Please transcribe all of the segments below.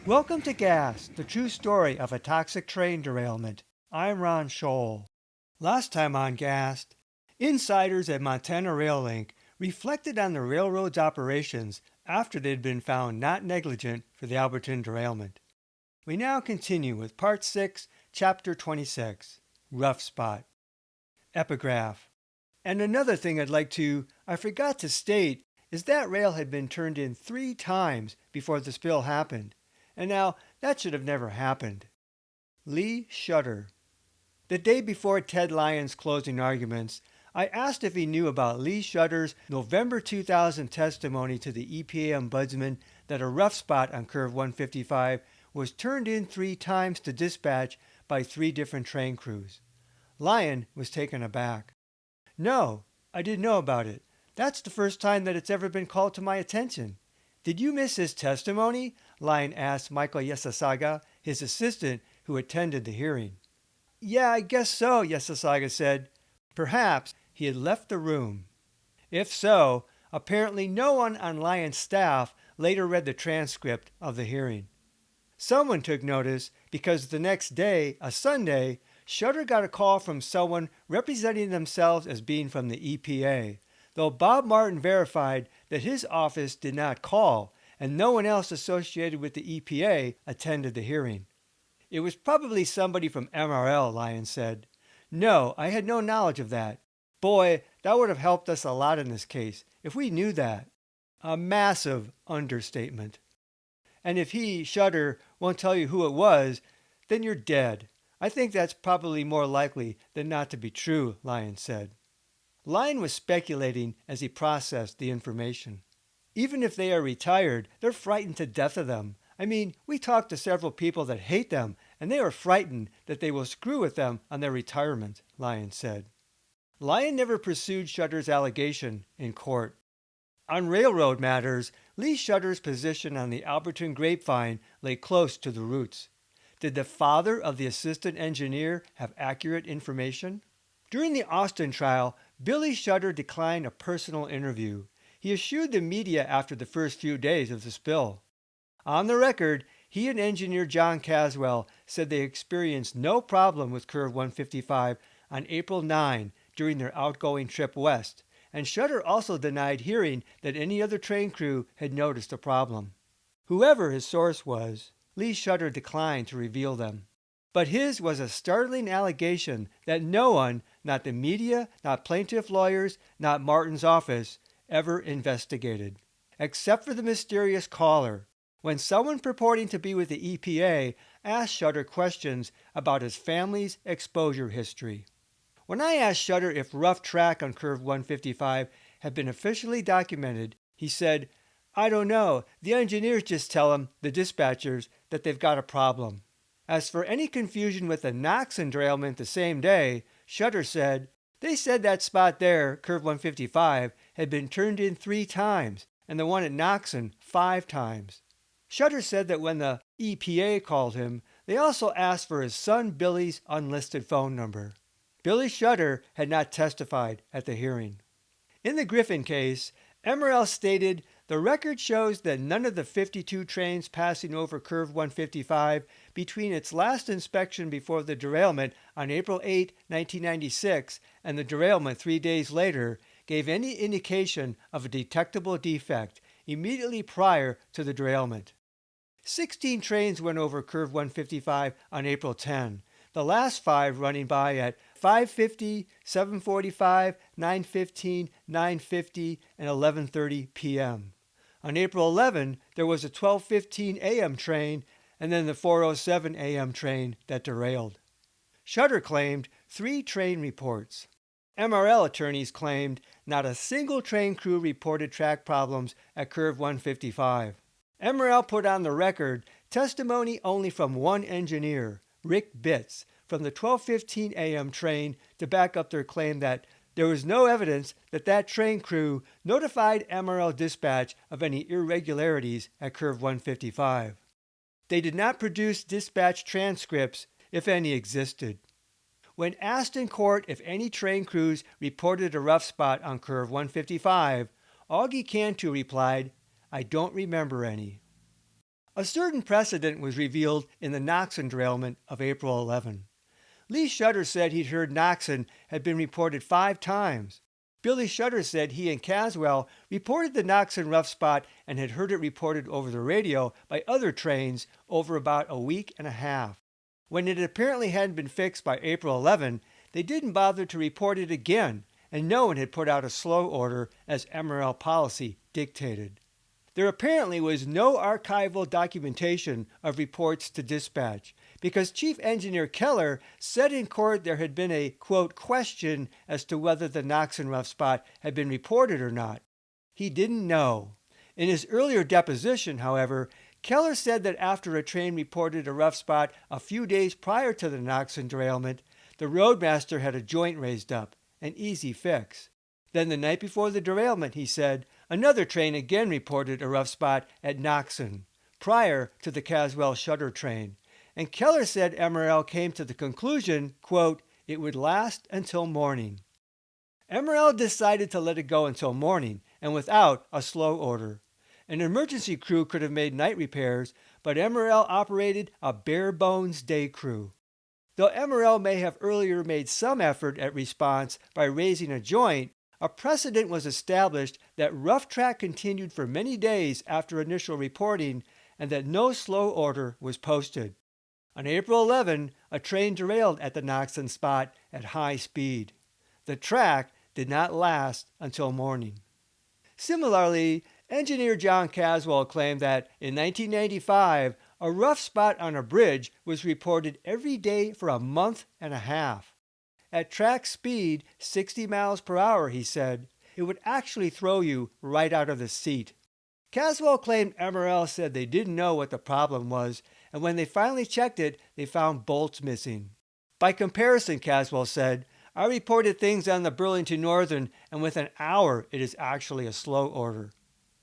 Welcome to Gas, the true story of a toxic train derailment. I'm Ron Scholl. Last time on Gas, insiders at Montana Rail Link reflected on the railroad's operations after they'd been found not negligent for the Alberton derailment. We now continue with Part 6, Chapter 26, Rough Spot. Epigraph. And another thing I forgot to state is that rail had been turned in 3 times before the spill happened. And now, that should have never happened. Lee Shutter. The day before Ted Lyon's closing arguments, I asked if he knew about Lee Shutter's November 2000 testimony to the EPA ombudsman that a rough spot on Curve 155 was turned in 3 times to dispatch by 3 different train crews. Lyon was taken aback. No, I didn't know about it. That's the first time that it's ever been called to my attention. Did you miss his testimony? Lyon asked Michael Yesasaga, his assistant who attended the hearing. Yeah, I guess so, Yesasaga said. Perhaps he had left the room. If so, apparently no one on Lyon's staff later read the transcript of the hearing. Someone took notice because the next day, a Sunday, Shutter got a call from someone representing themselves as being from the EPA, though Bob Martin verified that his office did not call and no one else associated with the EPA attended the hearing. It was probably somebody from MRL, Lyon said. No, I had no knowledge of that. Boy, that would have helped us a lot in this case, if we knew that. A massive understatement. And if he, Shutter, won't tell you who it was, then you're dead. I think that's probably more likely than not to be true, Lyon said. Lyon was speculating as he processed the information. Even if they are retired, they're frightened to death of them. I mean, we talked to several people that hate them, and they are frightened that they will screw with them on their retirement, Lyon said. Lyon never pursued Shutter's allegation in court. On railroad matters, Lee Shutter's position on the Alberton grapevine lay close to the roots. Did the father of the assistant engineer have accurate information? During the Austin trial, Billy Shutter declined a personal interview. He eschewed the media after the first few days of the spill. On the record, he and engineer John Caswell said they experienced no problem with Curve 155 on April 9 during their outgoing trip west, and Shutter also denied hearing that any other train crew had noticed a problem. Whoever his source was, Lee Shutter declined to reveal them. But his was a startling allegation that no one, not the media, not plaintiff lawyers, not Martin's office, ever investigated. Except for the mysterious caller, when someone purporting to be with the EPA asked Shutter questions about his family's exposure history. When I asked Shutter if rough track on Curve 155 had been officially documented, he said, I don't know, the engineers just tell them, the dispatchers, that they've got a problem. As for any confusion with the Knoxon derailment the same day, Shutter said, they said that spot there, Curve 155, had been turned in 3 times, and the one at Knoxon 5 times. Shutter said that when the EPA called him, they also asked for his son Billy's unlisted phone number. Billy Shutter had not testified at the hearing. In the Griffin case, MRL stated, the record shows that none of the 52 trains passing over Curve 155 between its last inspection before the derailment on April 8, 1996, and the derailment 3 days later gave any indication of a detectable defect immediately prior to the derailment. 16 trains went over Curve 155 on April 10, the last 5 running by at 5:50, 7:45, 9:15, 9:50, and 11:30 p.m. On April 11, there was a 12:15 a.m. train and then the 4:07 a.m. train that derailed. Shutter claimed 3 train reports. MRL attorneys claimed not a single train crew reported track problems at Curve 155. MRL put on the record testimony only from one engineer, Rick Bitts, from the 12:15 a.m. train to back up their claim that there was no evidence that that train crew notified MRL dispatch of any irregularities at Curve 155. They did not produce dispatch transcripts, if any existed. When asked in court if any train crews reported a rough spot on curve 155, Augie Cantu replied, "I don't remember any." A certain precedent was revealed in the Knoxon derailment of April 11. Lee Shutter said he'd heard Knoxon had been reported 5 times. Billy Shutter said he and Caswell reported the Knoxon rough spot and had heard it reported over the radio by other trains over about a week and a half. When it apparently hadn't been fixed by April 11, they didn't bother to report it again, and no one had put out a slow order as MRL policy dictated. There apparently was no archival documentation of reports to dispatch because Chief Engineer Keller said in court there had been a, quote, question as to whether the Knoxon rough spot had been reported or not. He didn't know. In his earlier deposition, however, Keller said that after a train reported a rough spot a few days prior to the Knoxon derailment, the roadmaster had a joint raised up, an easy fix. Then the night before the derailment, he said, another train again reported a rough spot at Knoxon, prior to the Caswell Shutter train, and Keller said MRL came to the conclusion, quote, it would last until morning. MRL decided to let it go until morning, and without a slow order. An emergency crew could have made night repairs, but MRL operated a bare-bones day crew. Though MRL may have earlier made some effort at response by raising a joint, a precedent was established that rough track continued for many days after initial reporting and that no slow order was posted. On April 11, a train derailed at the Knoxon spot at high speed. The track did not last until morning. Similarly, engineer John Caswell claimed that in 1995, a rough spot on a bridge was reported every day for a month and a half. At track speed, 60 miles per hour, he said, it would actually throw you right out of the seat. Caswell claimed MRL said they didn't know what the problem was, and when they finally checked it, they found bolts missing. By comparison, Caswell said, I reported things on the Burlington Northern, and within an hour it is actually a slow order.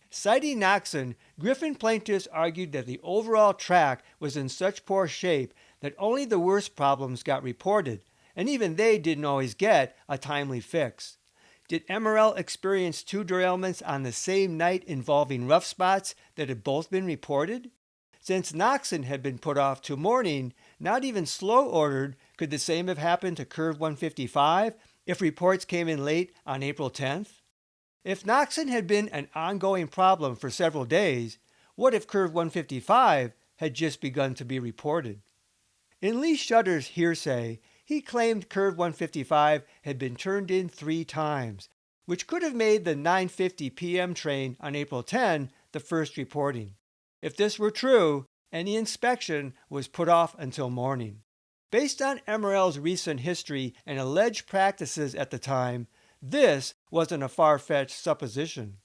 Citing Knoxon, Griffin plaintiffs argued that the overall track was in such poor shape that only the worst problems got reported, and even they didn't always get a timely fix. Did MRL experience 2 derailments on the same night involving rough spots that had both been reported? Since Knoxon had been put off to morning, not even slow ordered, could the same have happened to Curve 155 if reports came in late on April 10th? If Knoxon had been an ongoing problem for several days, what if Curve 155 had just begun to be reported? In Lee Shutter's hearsay, he claimed Curve 155 had been turned in 3 times, which could have made the 9:50 p.m. train on April 10 the first reporting. If this were true, any inspection was put off until morning. Based on MRL's recent history and alleged practices at the time, this wasn't a far-fetched supposition.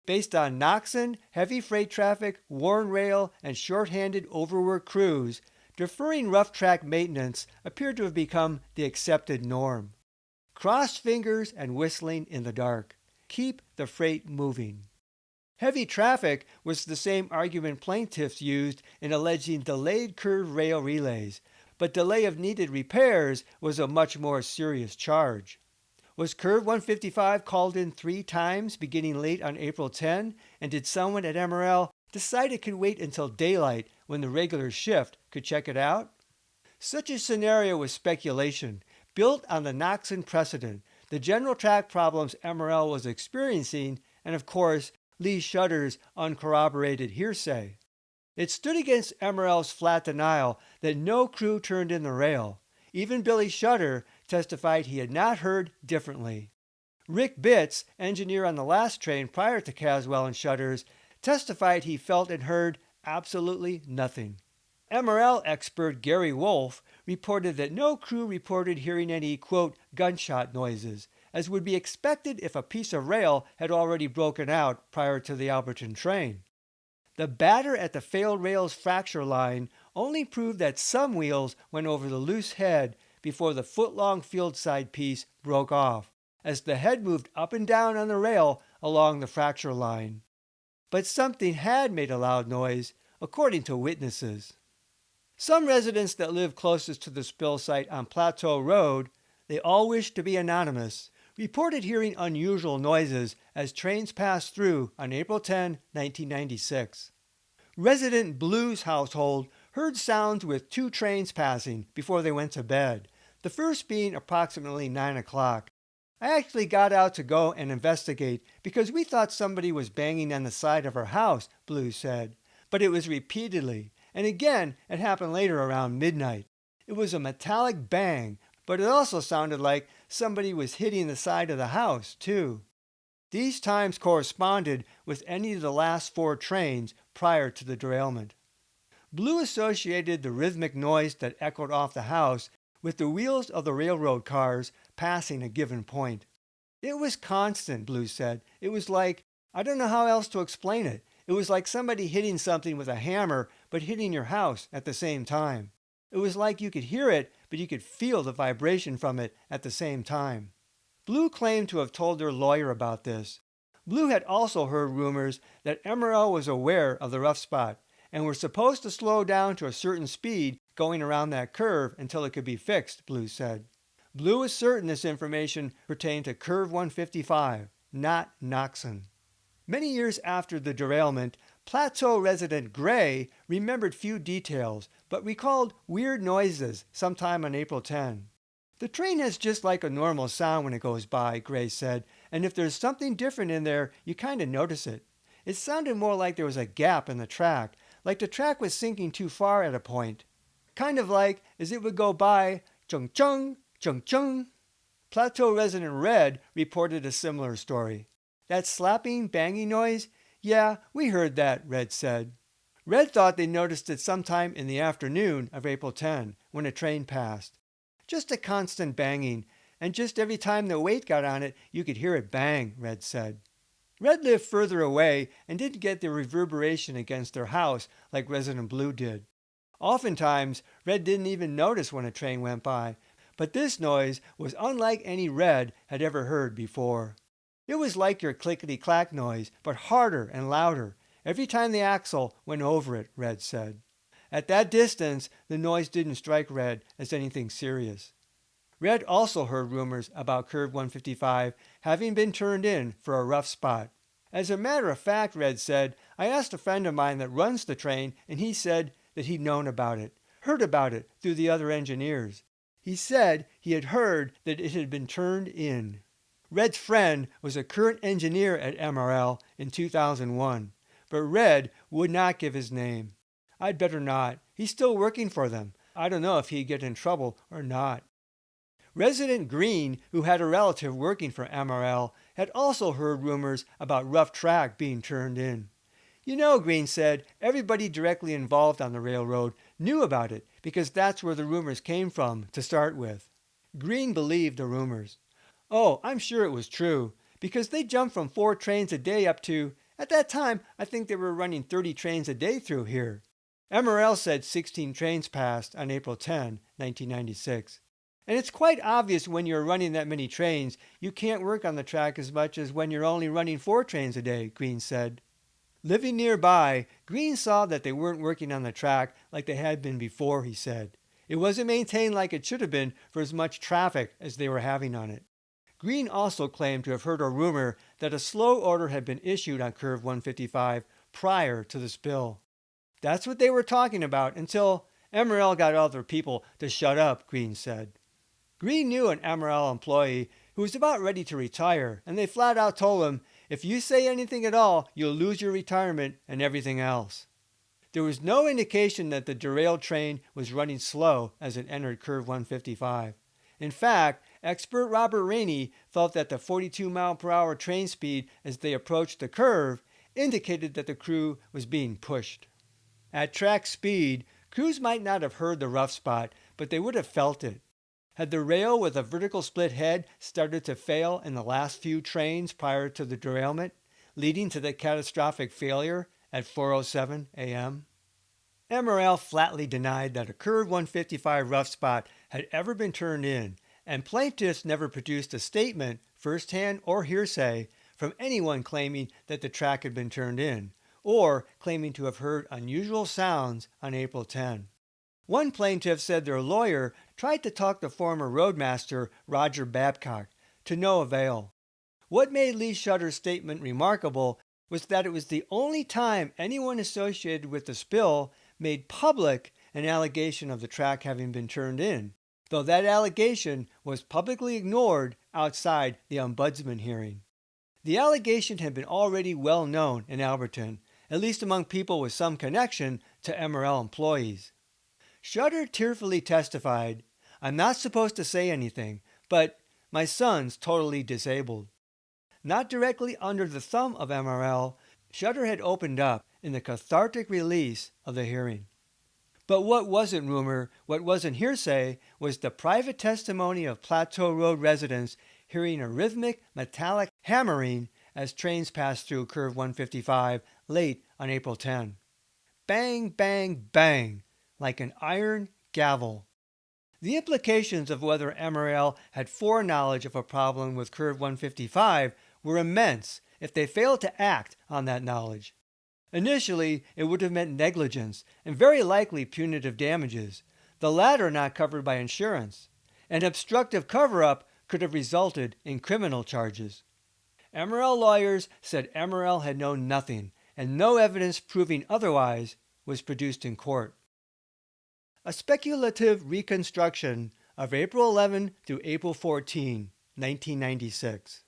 Based on Knoxon, heavy freight traffic, worn rail, and short-handed overworked crews, deferring rough track maintenance appeared to have become the accepted norm. Crossed fingers and whistling in the dark. Keep the freight moving. Heavy traffic was the same argument plaintiffs used in alleging delayed curved rail relays, but delay of needed repairs was a much more serious charge. Was Curve 155 called in 3 times beginning late on April 10, and did someone at MRL decide it could wait until daylight when the regular shift could check it out? Such a scenario was speculation, built on the Knoxon precedent, the general track problems MRL was experiencing, and of course, Lee Shutter's uncorroborated hearsay. It stood against MRL's flat denial that no crew turned in the rail. Even Billy Shutter testified he had not heard differently. Rick Bitts, engineer on the last train prior to Caswell and Shutter's, testified he felt and heard absolutely nothing. MRL expert Gary Wolf reported that no crew reported hearing any, quote, gunshot noises, as would be expected if a piece of rail had already broken out prior to the Alberton train. The batter at the failed rail's fracture line only proved that some wheels went over the loose head before the foot-long field side piece broke off, as the head moved up and down on the rail along the fracture line. But something had made a loud noise, according to witnesses. Some residents that lived closest to the spill site on Plateau Road, they all wished to be anonymous, reported hearing unusual noises as trains passed through on April 10, 1996. Resident Blue's household heard sounds with 2 trains passing before they went to bed, the first being approximately 9 o'clock. I actually got out to go and investigate because we thought somebody was banging on the side of our house, Blue said. But it was repeatedly, and again it happened later around midnight. It was a metallic bang, but it also sounded like somebody was hitting the side of the house, too. These times corresponded with any of the last 4 trains prior to the derailment. Blue associated the rhythmic noise that echoed off the house with the wheels of the railroad cars passing a given point. It was constant, Blue said. It was like, I don't know how else to explain it. It was like somebody hitting something with a hammer, but hitting your house at the same time. It was like you could hear it, but you could feel the vibration from it at the same time. Blue claimed to have told their lawyer about this. Blue had also heard rumors that MRL was aware of the rough spot and were supposed to slow down to a certain speed going around that curve until it could be fixed, Blue said. Blue is certain this information pertained to Curve 155, not Knoxon. Many years after the derailment, Plateau resident Gray remembered few details, but recalled weird noises sometime on April 10. The train has just like a normal sound when it goes by, Gray said, and if there's something different in there, you kind of notice it. It sounded more like there was a gap in the track, like the track was sinking too far at a point. Kind of like as it would go by, chung chung, chung chung. Plateau resident Red reported a similar story. That slapping, banging noise? Yeah, we heard that, Red said. Red thought they noticed it sometime in the afternoon of April 10, when a train passed. Just a constant banging, and just every time the weight got on it, you could hear it bang, Red said. Red lived further away and didn't get the reverberation against their house like Resident Blue did. Oftentimes, Red didn't even notice when a train went by, but this noise was unlike any Red had ever heard before. It was like your clickety-clack noise, but harder and louder, every time the axle went over it, Red said. At that distance, the noise didn't strike Red as anything serious. Red also heard rumors about Curve 155 having been turned in for a rough spot. As a matter of fact, Red said, I asked a friend of mine that runs the train, and he said that he'd known about it, heard about it through the other engineers. He said he had heard that it had been turned in. Red's friend was a current engineer at MRL in 2001, but Red would not give his name. I'd better not. He's still working for them. I don't know if he'd get in trouble or not. Resident Green, who had a relative working for MRL, had also heard rumors about rough track being turned in. You know, Green said, everybody directly involved on the railroad knew about it because that's where the rumors came from to start with. Green believed the rumors. Oh, I'm sure it was true, because they jumped from 4 trains a day up to, at that time, I think they were running 30 trains a day through here. MRL said 16 trains passed on April 10, 1996. And it's quite obvious when you're running that many trains, you can't work on the track as much as when you're only running 4 trains a day, Green said. Living nearby, Green saw that they weren't working on the track like they had been before, he said. It wasn't maintained like it should have been for as much traffic as they were having on it. Green also claimed to have heard a rumor that a slow order had been issued on Curve 155 prior to the spill. That's what they were talking about until MRL got all their people to shut up, Green said. Green knew an MRL employee who was about ready to retire, and they flat out told him, if you say anything at all, you'll lose your retirement and everything else. There was no indication that the derailed train was running slow as it entered Curve 155. In fact, expert Robert Rainey felt that the 42-mile-per-hour train speed as they approached the curve indicated that the crew was being pushed. At track speed, crews might not have heard the rough spot, but they would have felt it. Had the rail with a vertical split head started to fail in the last few trains prior to the derailment, leading to the catastrophic failure at 4:07 a.m.? MRL flatly denied that a Curve 155 rough spot had ever been turned in, and plaintiffs never produced a statement, firsthand or hearsay, from anyone claiming that the track had been turned in, or claiming to have heard unusual sounds on April 10. One plaintiff said their lawyer tried to talk the former roadmaster, Roger Babcock, to no avail. What made Lee Shutter's statement remarkable was that it was the only time anyone associated with the spill made public an allegation of the track having been turned in, though that allegation was publicly ignored outside the ombudsman hearing. The allegation had been already well known in Alberton, at least among people with some connection to MRL employees. Shutter tearfully testified, "I'm not supposed to say anything, but my son's totally disabled." Not directly under the thumb of MRL, Shutter had opened up in the cathartic release of the hearing. But what wasn't rumor, what wasn't hearsay, was the private testimony of Plateau Road residents hearing a rhythmic, metallic hammering as trains passed through Curve 155 late on April 10. Bang, bang, bang, like an iron gavel. The implications of whether MRL had foreknowledge of a problem with Curve 155 were immense if they failed to act on that knowledge. Initially, it would have meant negligence and very likely punitive damages, the latter not covered by insurance. An obstructive cover-up could have resulted in criminal charges. MRL lawyers said MRL had known nothing, and no evidence proving otherwise was produced in court. A speculative reconstruction of April 11 through April 14, 1996.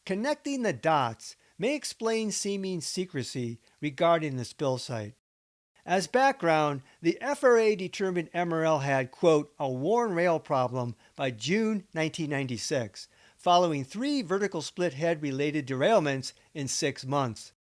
Connecting the dots may explain seeming secrecy regarding the spill site. As background, the FRA determined MRL had, quote, a worn rail problem by June 1996, following 3 vertical split head related derailments in 6 months.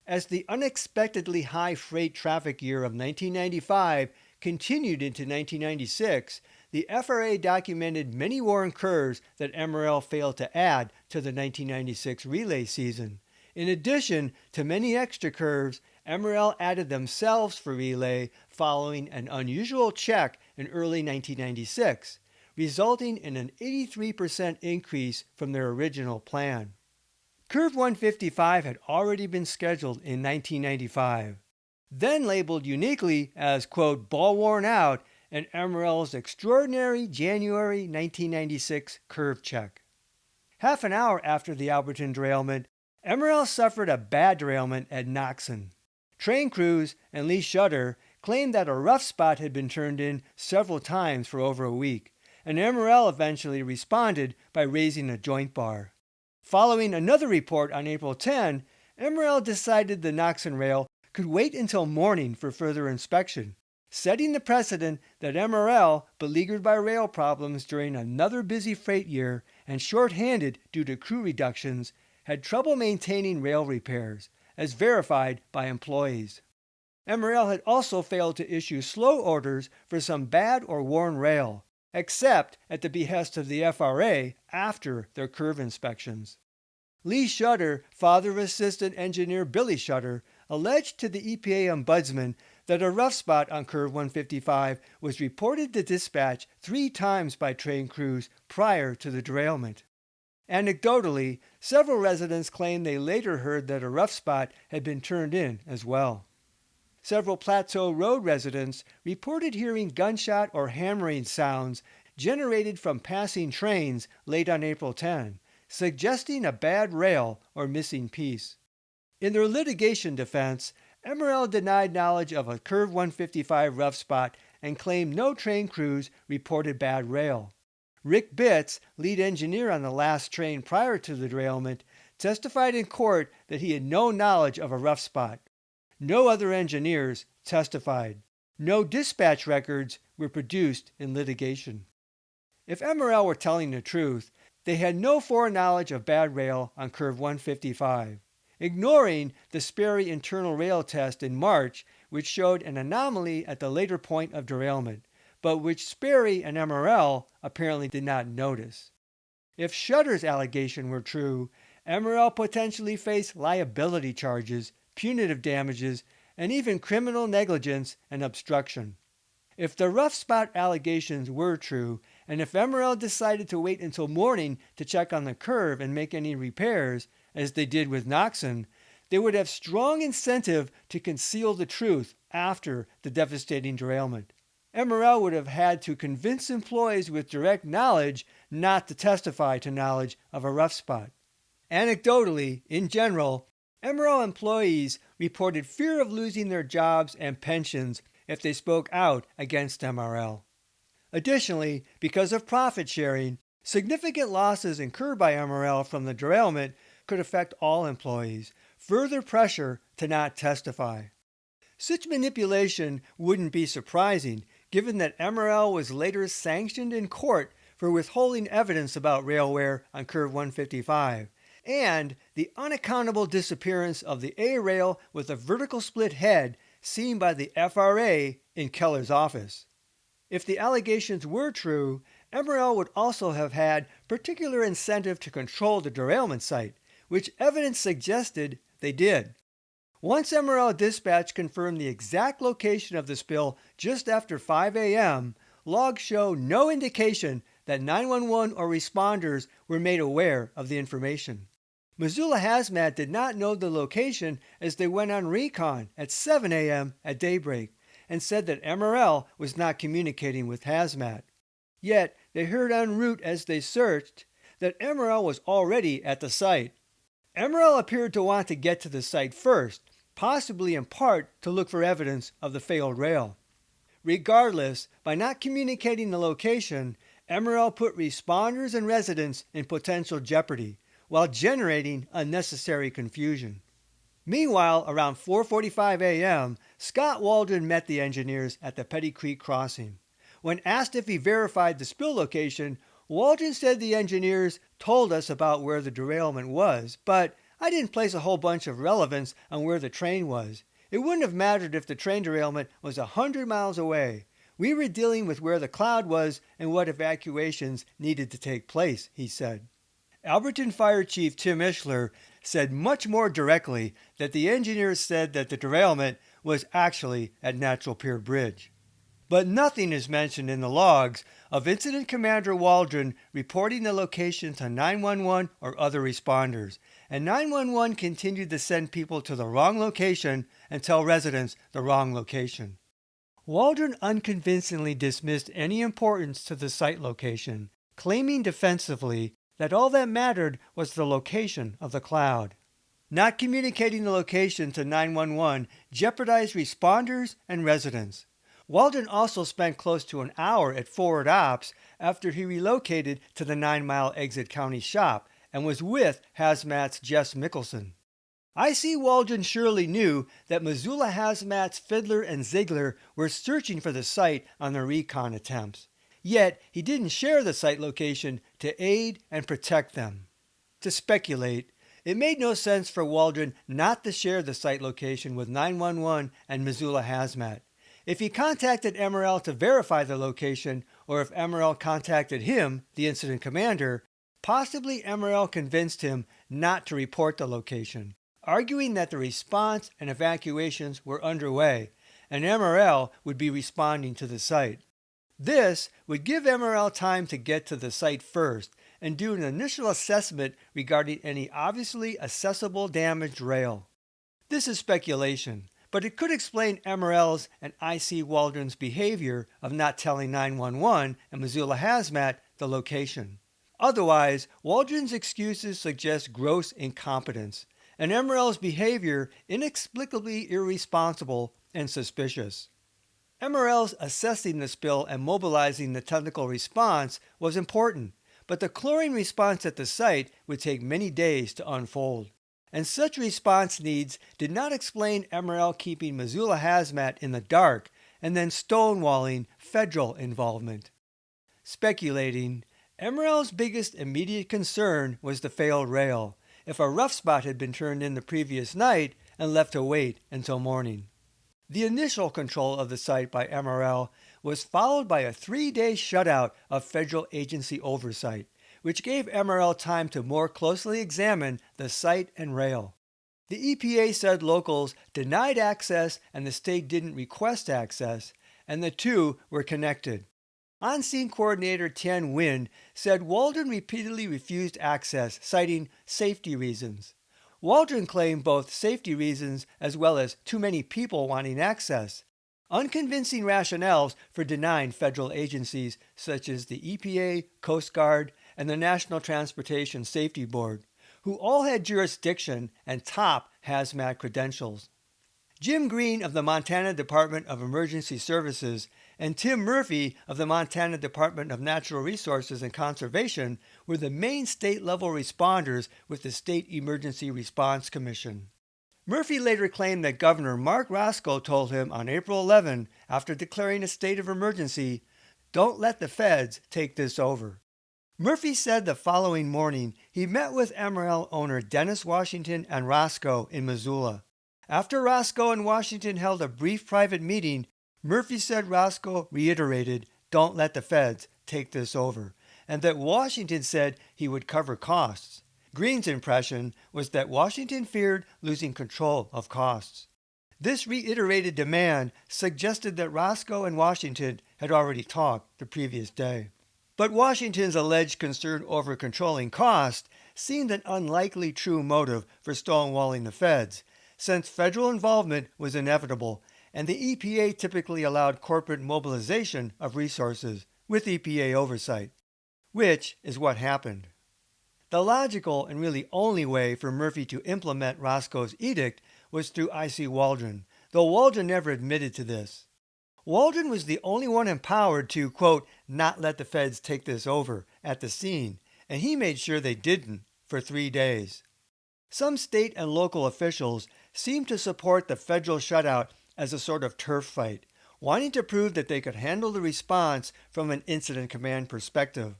As the unexpectedly high freight traffic year of 1995 continued into 1996, the FRA documented many worn curves that MRL failed to add to the 1996 relay season. In addition to many extra curves, MRL added themselves for relay following an unusual check in early 1996, resulting in an 83% increase from their original plan. Curve 155 had already been scheduled in 1995, then labeled uniquely as, quote, ball worn out in MRL's extraordinary January 1996 curve check. Half an hour after the Alberton derailment, MRL suffered a bad derailment at Knoxon. Train crews and Lee Shutter claimed that a rough spot had been turned in several times for over a week, and MRL eventually responded by raising a joint bar. Following another report on April 10, MRL decided the Knoxon rail could wait until morning for further inspection, setting the precedent that MRL, beleaguered by rail problems during another busy freight year and short-handed due to crew reductions, had trouble maintaining rail repairs, as verified by employees. MRL had also failed to issue slow orders for some bad or worn rail, except at the behest of the FRA after their curve inspections. Lee Shutter, father of Assistant Engineer Billy Shutter, alleged to the EPA ombudsman that a rough spot on Curve 155 was reported to dispatch 3 times by train crews prior to the derailment. Anecdotally, several residents claimed they later heard that a rough spot had been turned in as well. Several Plateau Road residents reported hearing gunshot or hammering sounds generated from passing trains late on April 10, suggesting a bad rail or missing piece. In their litigation defense, MRL denied knowledge of a Curve 155 rough spot and claimed no train crews reported bad rail. Rick Bitts, lead engineer on the last train prior to the derailment, testified in court that he had no knowledge of a rough spot. No other engineers testified. No dispatch records were produced in litigation. If MRL were telling the truth, they had no foreknowledge of bad rail on Curve 155, ignoring the Sperry internal rail test in March, which showed an anomaly at the later point of derailment, but which Sperry and MRL apparently did not notice. If Shutter's allegation were true, MRL potentially faced liability charges, punitive damages, and even criminal negligence and obstruction. If the rough spot allegations were true, and if MRL decided to wait until morning to check on the curve and make any repairs, as they did with Knoxon, they would have strong incentive to conceal the truth after the devastating derailment. MRL would have had to convince employees with direct knowledge not to testify to knowledge of a rough spot. Anecdotally, in general, MRL employees reported fear of losing their jobs and pensions if they spoke out against MRL. Additionally, because of profit sharing, significant losses incurred by MRL from the derailment could affect all employees, further pressure to not testify. Such manipulation wouldn't be surprising, given that MRL was later sanctioned in court for withholding evidence about rail wear on Curve 155, and the unaccountable disappearance of the A rail with a vertical split head seen by the FRA in Keller's office. If the allegations were true, MRL would also have had particular incentive to control the derailment site, which evidence suggested they did. Once MRL dispatch confirmed the exact location of the spill just after 5 a.m., logs show no indication that 911 or responders were made aware of the information. Missoula Hazmat did not know the location as they went on recon at 7 a.m. at daybreak and said that MRL was not communicating with Hazmat. Yet, they heard en route as they searched that MRL was already at the site. MRL appeared to want to get to the site first, possibly in part to look for evidence of the failed rail. Regardless, by not communicating the location, MRL put responders and residents in potential jeopardy, while generating unnecessary confusion. Meanwhile, around 4:45 a.m., Scott Waldron met the engineers at the Petty Creek crossing. When asked if he verified the spill location, Waldron said the engineers told us about where the derailment was, but I didn't place a whole bunch of relevance on where the train was. It wouldn't have mattered if the train derailment was 100 miles away. We were dealing with where the cloud was and what evacuations needed to take place, he said. Alberton Fire Chief Tim Ishler said much more directly that the engineers said that the derailment was actually at Natural Pier Bridge. But nothing is mentioned in the logs of Incident Commander Waldron reporting the location to 911 or other responders, and 911 continued to send people to the wrong location and tell residents the wrong location. Waldron unconvincingly dismissed any importance to the site location, claiming defensively that all that mattered was the location of the cloud. Not communicating the location to 911 jeopardized responders and residents. Waldron also spent close to an hour at Forward Ops after he relocated to the 9 Mile Exit County shop and was with Hazmat's Jess Mickelson. I.C. Waldron surely knew that Missoula Hazmat's Fiddler and Ziegler were searching for the site on their recon attempts. Yet he didn't share the site location to aid and protect them. To speculate, it made no sense for Waldron not to share the site location with 911 and Missoula Hazmat. If he contacted MRL to verify the location, or if MRL contacted him, the incident commander, possibly MRL convinced him not to report the location, arguing that the response and evacuations were underway, and MRL would be responding to the site. This would give MRL time to get to the site first and do an initial assessment regarding any obviously accessible damaged rail. This is speculation, but it could explain MRL's and I.C. Waldron's behavior of not telling 911 and Missoula Hazmat the location. Otherwise, Waldron's excuses suggest gross incompetence, and MRL's behavior inexplicably irresponsible and suspicious. MRL's assessing the spill and mobilizing the technical response was important, but the chlorine response at the site would take many days to unfold. And such response needs did not explain MRL keeping Missoula Hazmat in the dark and then stonewalling federal involvement. Speculating, MRL's biggest immediate concern was the failed rail, if a rough spot had been turned in the previous night and left to wait until morning. The initial control of the site by MRL was followed by a 3-day shutout of federal agency oversight, which gave MRL time to more closely examine the site and rail. The EPA said locals denied access and the state didn't request access, and the two were connected. On-scene coordinator Tien Nguyen said Waldron repeatedly refused access, citing safety reasons. Waldron claimed both safety reasons as well as too many people wanting access. unconvincing rationales for denying federal agencies such as the EPA, Coast Guard, and the National Transportation Safety Board, who all had jurisdiction and top hazmat credentials. Jim Green of the Montana Department of Emergency Services and Tim Murphy of the Montana Department of Natural Resources and Conservation were the main state-level responders with the State Emergency Response Commission. Murphy later claimed that Governor Mark Roscoe told him on April 11, after declaring a state of emergency, "Don't let the feds take this over." Murphy said the following morning he met with MRL owner Dennis Washington and Roscoe in Missoula. After Roscoe and Washington held a brief private meeting, Murphy said Roscoe reiterated, "Don't let the feds take this over," and that Washington said he would cover costs. Green's impression was that Washington feared losing control of costs. This reiterated demand suggested that Roscoe and Washington had already talked the previous day. But Washington's alleged concern over controlling cost seemed an unlikely true motive for stonewalling the feds, since federal involvement was inevitable, and the EPA typically allowed corporate mobilization of resources with EPA oversight, which is what happened. The logical and really only way for Murphy to implement Roscoe's edict was through I.C. Waldron, though Waldron never admitted to this. Waldron was the only one empowered to, quote, "not let the feds take this over" at the scene, and he made sure they didn't for 3 days. Some state and local officials seemed to support the federal shutout as a sort of turf fight, wanting to prove that they could handle the response from an incident command perspective.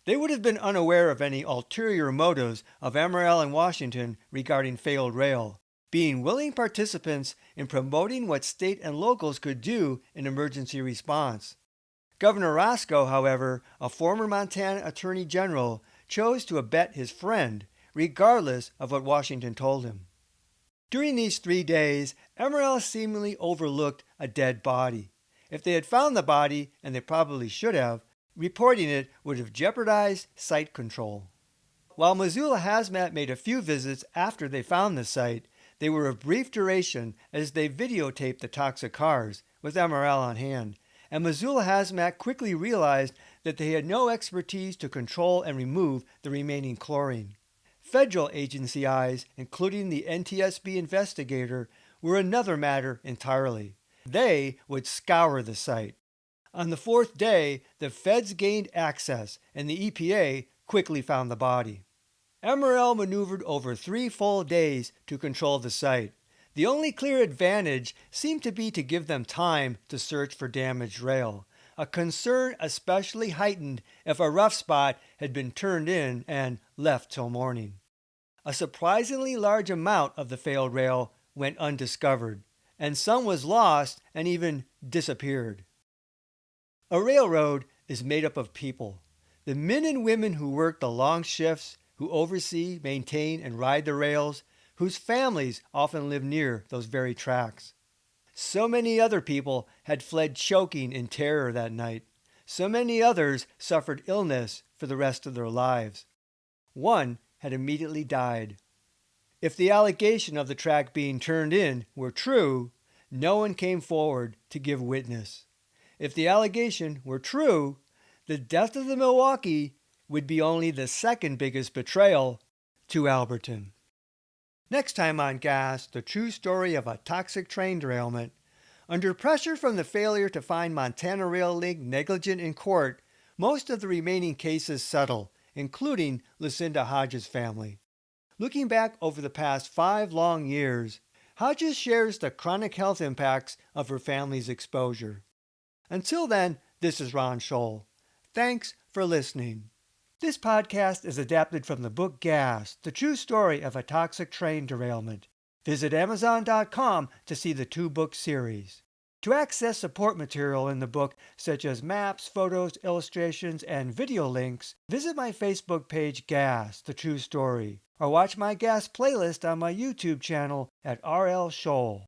They would have been unaware of any ulterior motives of MRL and Washington regarding failed rail, being willing participants in promoting what state and locals could do in emergency response. Governor Roscoe, however, a former Montana Attorney General, chose to abet his friend, regardless of what Washington told him. During these 3 days, MRL seemingly overlooked a dead body. If they had found the body, and they probably should have, reporting it would have jeopardized site control. While Missoula Hazmat made a few visits after they found the site, they were of brief duration as they videotaped the toxic cars, with MRL on hand, and Missoula Hazmat quickly realized that they had no expertise to control and remove the remaining chlorine. Federal agency eyes, including the NTSB investigator, were another matter entirely. They would scour the site. On the 4th day, the feds gained access, and the EPA quickly found the body. MRL maneuvered over 3 full days to control the site. The only clear advantage seemed to be to give them time to search for damaged rail, a concern especially heightened if a rough spot had been turned in and left till morning. A surprisingly large amount of the failed rail went undiscovered, and some was lost and even disappeared. A railroad is made up of people. The men and women who work the long shifts, who oversee, maintain, and ride the rails, whose families often live near those very tracks. So many other people had fled choking in terror that night. So many others suffered illness for the rest of their lives. One had immediately died. If the allegation of the track being turned in were true, no one came forward to give witness. If the allegation were true, the death of the Milwaukee would be only the second biggest betrayal to Alberton. Next time on Gas, the true story of a toxic train derailment. Under pressure from the failure to find Montana Rail Link negligent in court, most of the remaining cases settle, including Lucinda Hodges' family. Looking back over the past 5 long years, Hodges shares the chronic health impacts of her family's exposure. Until then, this is Ron Scholl. Thanks for listening. This podcast is adapted from the book Gas, the true story of a toxic train derailment. Visit Amazon.com to see the 2-book series. To access support material in the book, such as maps, photos, illustrations, and video links, visit my Facebook page Gas, the true story, or watch my Gas playlist on my YouTube channel at RL Scholl.